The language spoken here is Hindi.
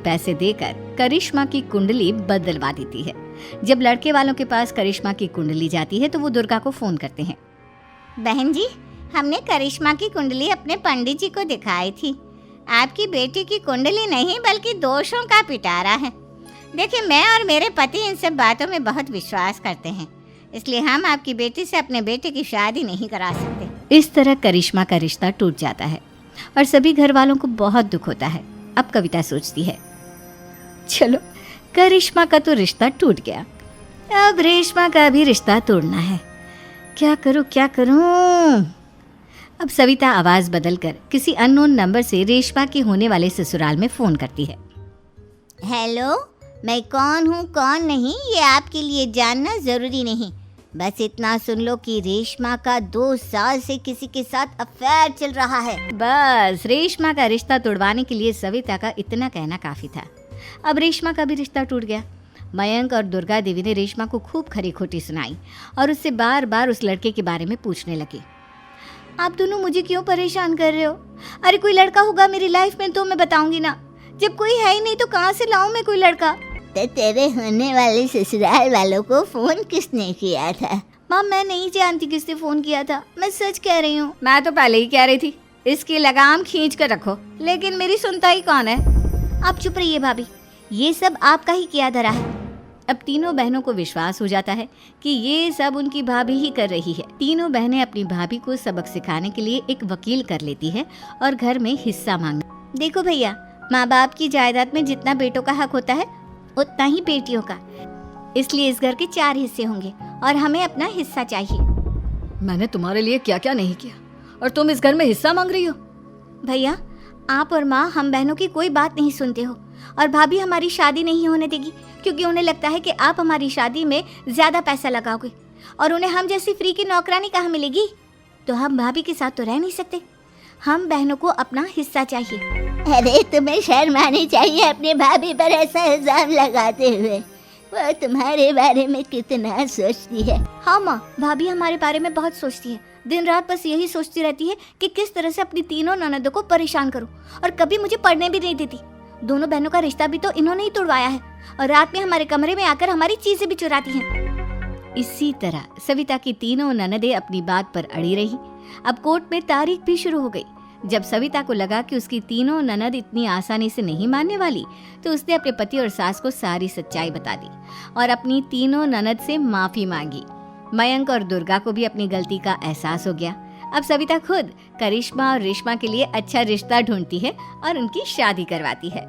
पैसे देकर करिश्मा की कुंडली बदलवा देती है। जब लड़के वालों के पास करिश्मा की कुंडली जाती है तो वो दुर्गा को फोन करते हैं। बहन जी, हमने करिश्मा की कुंडली अपने पंडित जी को दिखाई थी। आपकी बेटी की कुंडली नहीं बल्कि दोषों का पिटारा है। देखिए, मैं और मेरे पति इन सब बातों में बहुत विश्वास करते हैं, इसलिए हम आपकी बेटी से अपने बेटे की शादी नहीं करा सकते। इस तरह करिश्मा का रिश्ता टूट जाता है और सभी घर वालों को बहुत दुख होता है। अब कविता सोचती है, चलो करिश्मा का तो रिश्ता टूट गया, अब रेशमा का भी रिश्ता तोड़ना है। क्या करूं? अब सविता आवाज बदलकर किसी अननोन नंबर से रेशमा के होने वाले ससुराल में फोन करती है। हेलो, मैं कौन हूँ कौन नहीं ये आपके लिए जानना जरूरी नहीं। बस इतना सुन लो कि रेशमा का 2 साल से किसी के साथ अफेयर चल रहा है। बस रेशमा का रिश्ता तोड़वाने के लिए सविता का इतना कहना काफी था। अब रेशमा का भी रिश्ता टूट गया। मयंक और दुर्गा देवी ने रेशमा को खूब खरी खोटी सुनाई और उससे बार बार उस लड़के के बारे में पूछने लगे। आप दोनों मुझे क्यों परेशान कर रहे हो? अरे कोई लड़का होगा मेरी लाइफ में तो मैं बताऊंगी ना। जब कोई है ही नहीं तो कहाँ से लाऊं मैं कोई लड़का? तो तेरे होने वाले ससुराल वालों को फोन किसने किया था? माँ, मैं नहीं जानती किसने फोन किया था, मैं सच कह रही हूँ। मैं तो पहले ही कह रही थी इसकी लगाम खींच कर रखो, लेकिन मेरी सुनता ही कौन है। आप चुप रहिए भाभी, ये सब आपका ही किया धरा है। अब तीनों बहनों को विश्वास हो जाता है कि ये सब उनकी भाभी ही कर रही है। तीनों बहनें अपनी भाभी को सबक सिखाने के लिए एक वकील कर लेती है और घर में हिस्सा मांग। देखो भैया, माँ बाप की जायदाद में जितना बेटों का हक होता है उतना ही बेटियों का, इसलिए इस घर के 4 हिस्से होंगे और हमें अपना हिस्सा चाहिए। मैंने तुम्हारे लिए क्या क्या नहीं किया और तुम इस घर में हिस्सा मांग रही हो? भैया, आप और माँ हम बहनों की कोई बात नहीं सुनते हो और भाभी हमारी शादी नहीं होने देगी क्योंकि उन्हें लगता है कि आप हमारी शादी में ज्यादा पैसा लगाओगे और उन्हें हम जैसी फ्री की नौकरानी कहाँ मिलेगी। तो हम भाभी के साथ तो रह नहीं सकते, हम बहनों को अपना हिस्सा चाहिए। अरे तुम्हें शर्म आनी चाहिए अपनी भाभी पर ऐसा इल्जाम लगाते हुए। वो तुम्हारे बारे में कितना सोचती है। हाँ माँ, भाभी हमारे बारे में बहुत सोचती है। दिन रात बस यही सोचती रहती है कि किस तरह से अपनी तीनों ननदों को परेशान करूं और कभी मुझे पढ़ने भी नहीं देती। दोनों बहनों का रिश्ता भी तो इन्होंने ही तोड़वाया है और रात में हमारे कमरे में आकर हमारी चीजें भी चुराती हैं। इसी तरह सविता की तीनों ननदें अपनी बात पर अड़ी रही। अब कोर्ट में तारीख भी शुरू हो गई। जब सविता को लगा कि उसकी तीनों ननद इतनी आसानी से नहीं मानने वाली, तो उसने अपने पति और सास को सारी सच्चाई बता दी और अपनी तीनों ननद से माफी मांगी। मयंक और दुर्गा को भी अपनी गलती का एहसास हो गया। अब सविता खुद करिश्मा और रेशमा के लिए अच्छा रिश्ता ढूंढती है और उनकी शादी करवाती है।